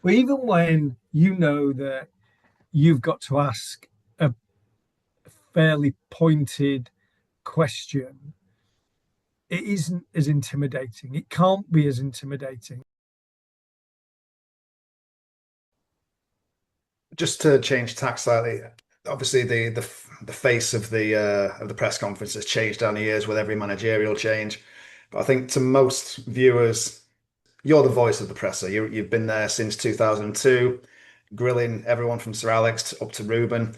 But even when you know that you've got to ask a fairly pointed question, it isn't as intimidating. It can't be as intimidating. Just to change tack slightly, obviously the face of the press conference has changed down the years with every managerial change. But I think to most viewers, you're the voice of the presser. You've been there since 2002, grilling everyone from Sir Alex up to Ruben.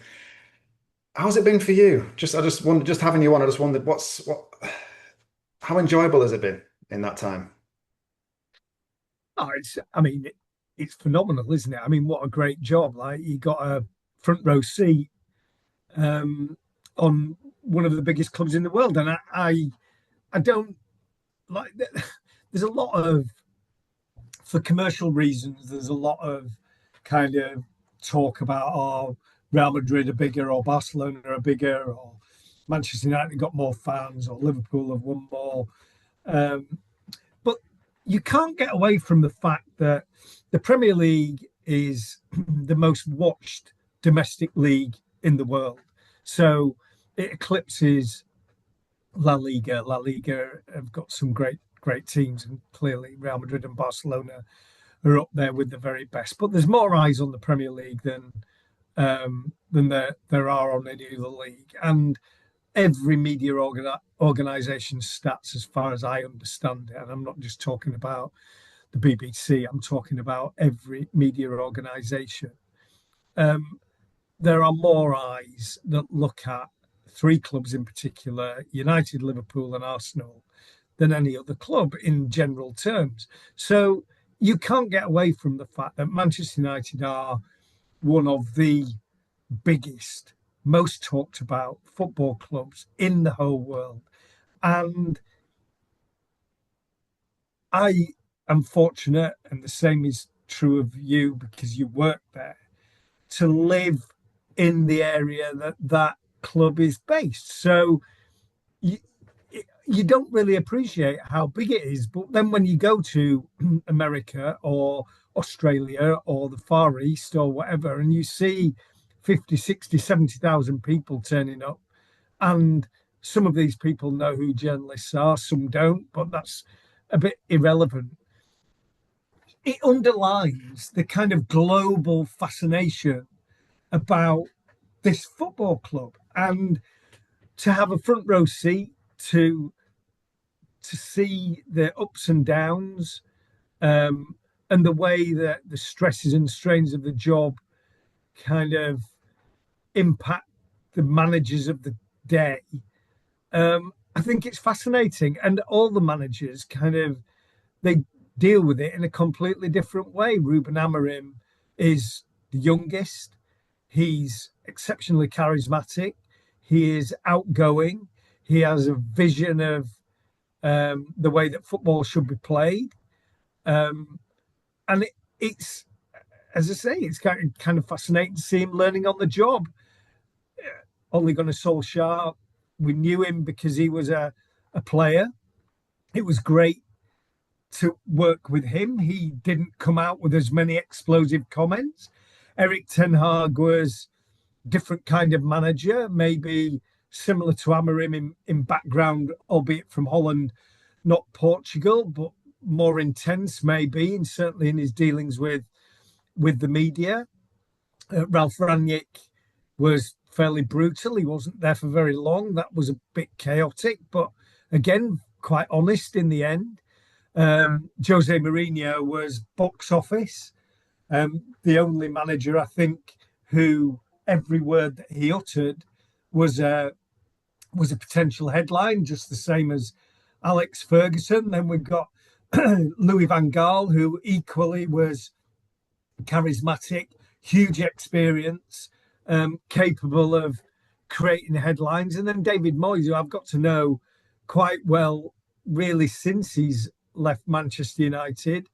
How's it been for you? I just wondered, just having you on, I just wondered how enjoyable has it been in that time? Oh, I mean, it's phenomenal, isn't it? I mean, what a great job! Like you got a front row seat um, on one of the biggest clubs in the world, and I don't like. There's a lot of, for commercial reasons, there's a lot of kind of talk about, oh, Real Madrid are bigger, or Barcelona are bigger, or Manchester United got more fans, or Liverpool have won more. Um, but you can't get away from the fact that the Premier League is the most watched domestic league in the world. So it eclipses La Liga. La Liga have got some great teams, and clearly Real Madrid and Barcelona are up there with the very best. But there's more eyes on the Premier League than there are on any other league, and every media organisation's stats, as far as I understand it, and I'm not just talking about the BBC, I'm talking about every media organisation. Um, there are more eyes that look at three clubs in particular, United, Liverpool, and Arsenal, than any other club in general terms. So you can't get away from the fact that Manchester United are one of the biggest, most talked about football clubs in the whole world. And I am fortunate, and the same is true of you because you work there, to live in the area that that club is based. So you, you don't really appreciate how big it is. But then when you go to America or Australia or the Far East or whatever, and you see 50, 60, 70,000 people turning up, and some of these people know who journalists are, some don't, but that's a bit irrelevant. It underlines the kind of global fascination about this football club, and to have a front row seat to see the ups and downs, and the way that the stresses and strains of the job kind of impact the managers of the day. I think it's fascinating, and all the managers kind of they deal with it in a completely different way. Ruben Amorim is the youngest. He's exceptionally charismatic. He is outgoing. He has a vision of the way that football should be played. Um, and it's, as I say, it's kind of fascinating to see him learning on the job. Only Gunnar Solskjaer, we knew him because he was a player. It was great to work with him. He didn't come out with as many explosive comments. Eric Ten Hag was different kind of manager, maybe similar to Amorim in background, albeit from Holland, not Portugal, but more intense maybe, and certainly in his dealings with the media. Ralph Rangnick was fairly brutal. He wasn't there for very long. That was a bit chaotic, but again, quite honest in the end. Jose Mourinho was box office. The only manager I think who every word that he uttered was a potential headline, just the same as Alex Ferguson. Then we've got Louis Van Gaal, who equally was charismatic, huge experience, capable of creating headlines. And then David Moyes, who I've got to know quite well, really since he's left Manchester United,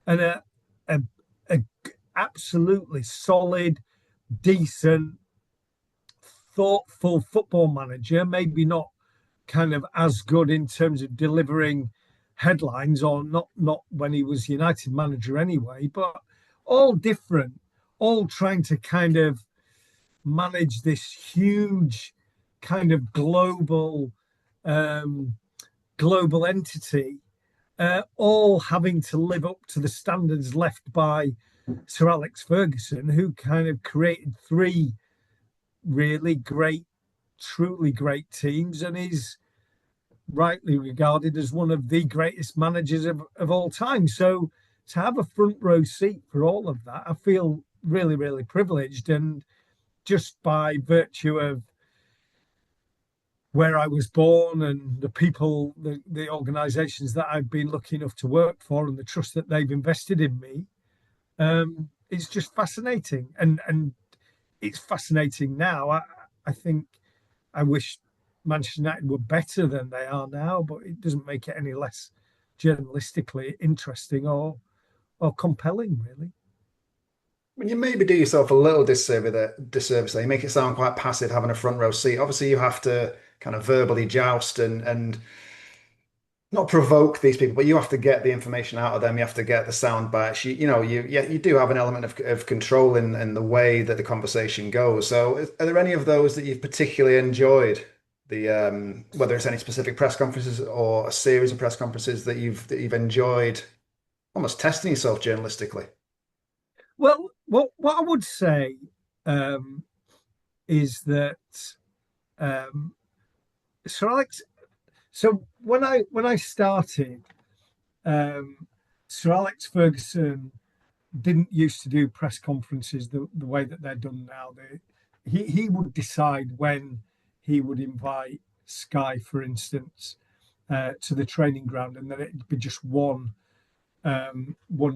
and a, a absolutely solid, decent, thoughtful football manager. Maybe not kind of as good in terms of delivering headlines, or not when he was United manager anyway, but all different, all trying to kind of manage this huge kind of um, global entity, all having to live up to the standards left by Sir Alex Ferguson, who kind of created three really great, truly great teams, and is rightly regarded as one of the greatest managers of all time. So to have a front row seat for all of that, I feel really, really privileged. And just by virtue of where I was born and the people, the organisations that I've been lucky enough to work for, and the trust that they've invested in me, it's just fascinating. And it's fascinating now. I think I wish Manchester United were better than they are now, but it doesn't make it any less journalistically interesting or compelling, really. When you maybe do yourself a little disservice there, you make it sound quite passive having a front row seat. Obviously, you have to kind of verbally joust and not provoke these people, but you have to get the information out of them. You have to get the sound bites. You do have an element of control in the way that the conversation goes. So, are there any of those that you've particularly enjoyed? Whether it's any specific press conferences or a series of press conferences that you've enjoyed, almost testing yourself journalistically. Well, what I would say um, is that um, Sir Alex. So when I started, um, Sir Alex Ferguson didn't used to do press conferences the way that they're done now. He would decide when he would invite Sky, for instance, to the training ground, and then it'd be just one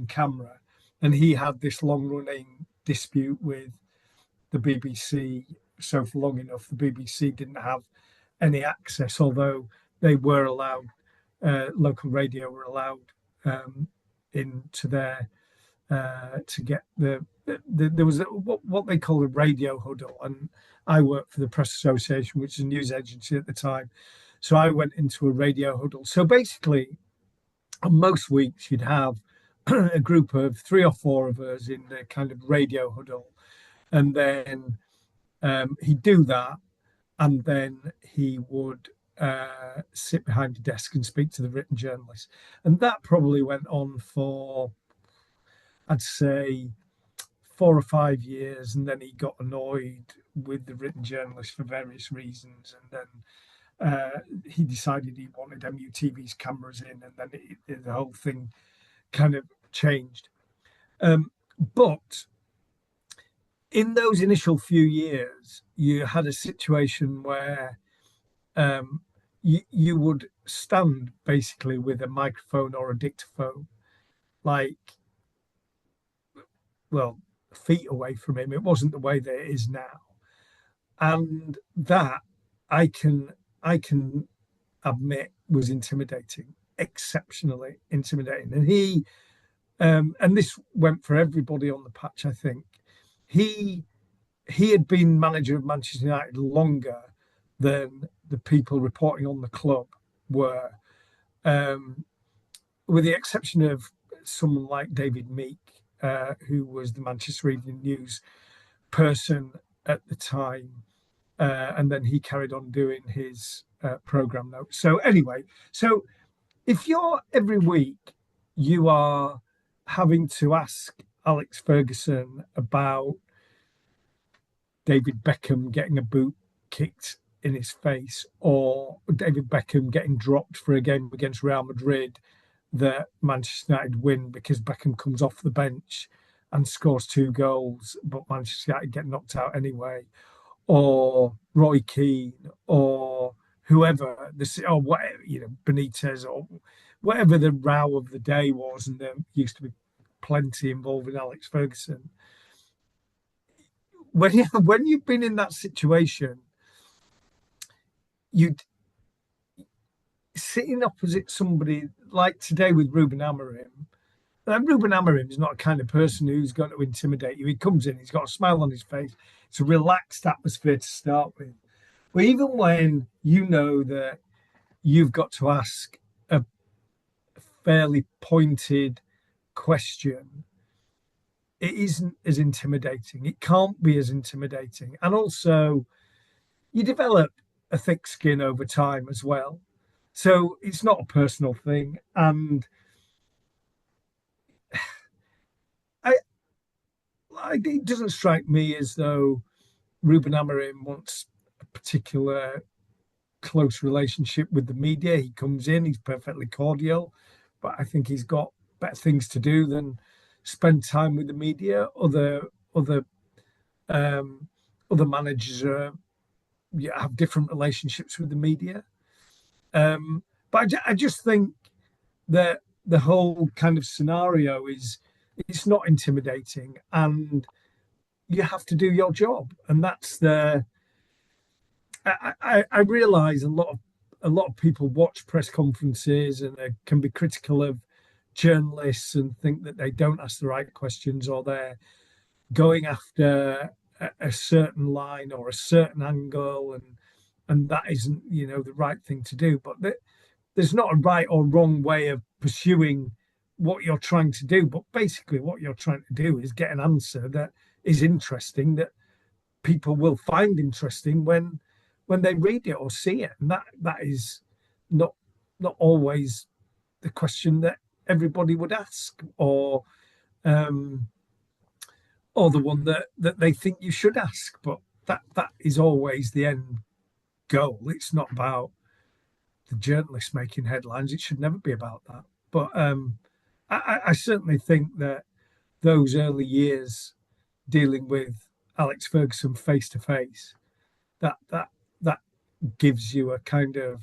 camera. And he had this long running dispute with the BBC. So for long enough, the BBC didn't have any access, although they were allowed, local radio were allowed into their to get there was what they call a radio huddle, and I worked for the Press Association, which is a news agency at the time. So I went into a radio huddle. So basically, on most weeks you'd have a group of three or four of us in the kind of radio huddle, and then he'd do that, and then he would sit behind a desk and speak to the written journalists, and that probably went on for, I'd say, 4 or 5 years, and then he got annoyed with the written journalists for various reasons, and then he decided he wanted MUTV's cameras in, and then the whole thing kind of changed. But in those initial few years, you had a situation where you would stand basically with a microphone or a dictaphone, like, well, feet away from him. It wasn't the way that it is now, and that I can admit was intimidating, exceptionally intimidating. And this went for everybody on the patch. I think he he had been manager of Manchester United longer than the people reporting on the club were, um, with the exception of someone like David Meek, who was the Manchester Evening News person at the time, and then he carried on doing his program notes. So anyway, so if you're every week you are having to ask Alex Ferguson about David Beckham getting a boot kicked in his face, or David Beckham getting dropped for a game against Real Madrid that Manchester United win because Beckham comes off the bench and scores 2 goals, but Manchester United get knocked out anyway, or Roy Keane, or whoever, or whatever, Benitez, or whatever the row of the day was, and there used to be plenty involving Alex Ferguson. When you've been in that situation, you sitting opposite somebody like today with Ruben Amorim. And Ruben Amorim is not a kind of person who's going to intimidate you. He comes in, he's got a smile on his face. It's a relaxed atmosphere to start with. But even when you know that you've got to ask a fairly pointed question, it isn't as intimidating. It can't be as intimidating. And also, you develop a thick skin over time as well. So it's not a personal thing. And I, it doesn't strike me as though Ruben Amorim wants a particular close relationship with the media. He comes in, he's perfectly cordial, but I think he's got better things to do than spend time with the media. Other um, other managers have different relationships with the media. But I just think that the whole kind of scenario is it's not intimidating, and you have to do your job, and that's the. I realize a lot of people watch press conferences and can be critical of journalists and think that they don't ask the right questions or they're going after a certain line or a certain angle, and that isn't the right thing to do. But there's not a right or wrong way of pursuing what you're trying to do. But basically, what you're trying to do is get an answer that is interesting, that people will find interesting when they read it or see it, and that is not not always the question that everybody would ask, um, or the one that they think you should ask. But that is always the end goal. It's not about the journalists making headlines. It should never be about that. But I certainly think that those early years dealing with Alex Ferguson face to face, that that that gives you a kind of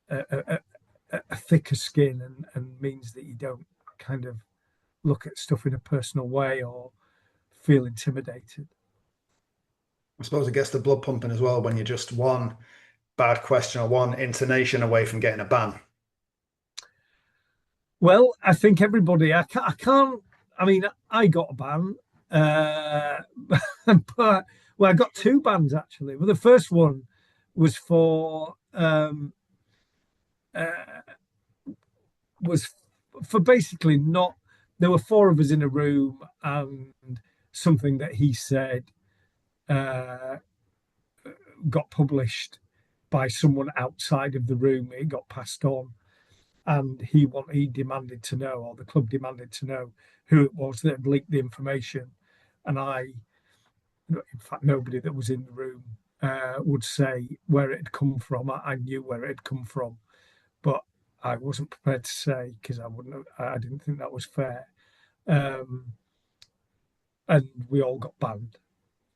a, a thicker skin, and means that you don't kind of look at stuff in a personal way or feel intimidated. I suppose it gets the blood pumping as well when you're just one bad question or one intonation away from getting a ban. Well, I think everybody. I can't. I mean, I got a ban, uh, but well, I got two bans actually. Well, the first one was uh, was for basically not. There were four of us in a room, and something that he said uh, got published by someone outside of the room. It got passed on, and he demanded to know, or the club demanded to know, who it was that had leaked the information. And in fact, nobody that was in the room would say where it had come from. I knew where it had come from, but I wasn't prepared to say because I didn't think that was fair. Um, and we all got banned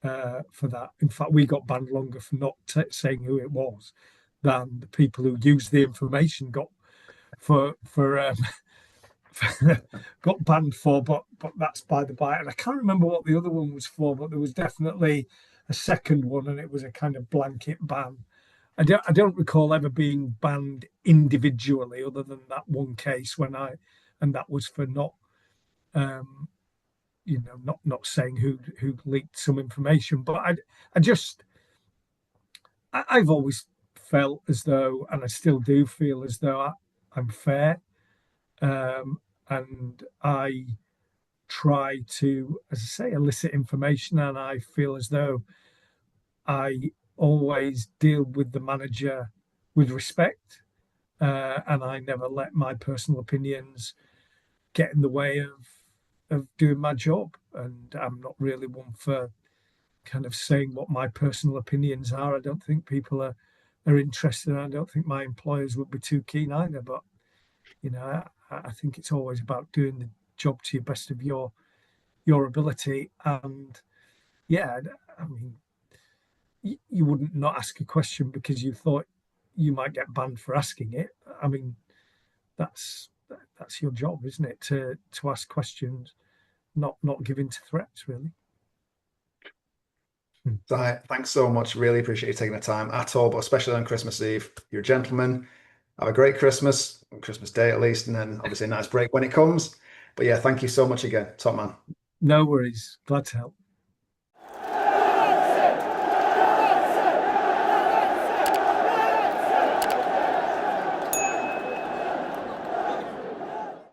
for that. In fact, we got banned longer for not saying who it was than the people who used the information got for got banned for. But that's by the by. And I can't remember what the other one was for, but there was definitely a second one, and it was a kind of blanket ban. I don't recall ever being banned individually, other than that one case and that was for not um, not saying who leaked some information. But I just I've always felt as though, and I still do feel as though I'm fair, and I try to, as I say, elicit information, and I feel as though I always deal with the manager with respect, and I never let my personal opinions get in the way of doing my job. And I'm not really one for kind of saying what my personal opinions are. I don't think people are interested, and I don't think my employers would be too keen either. But I think it's always about doing the job to your best of your ability. And yeah, I mean, you wouldn't not ask a question because you thought you might get banned for asking it. I mean, that's that's your job, isn't it? To ask questions, not give in to threats, really. Hmm. So thanks so much. Really appreciate you taking the time at all, but especially on Christmas Eve. You're a gentleman. Have a great Christmas, on Christmas Day at least, and then obviously a nice break when it comes. But yeah, thank you so much again, top man. No worries. Glad to help.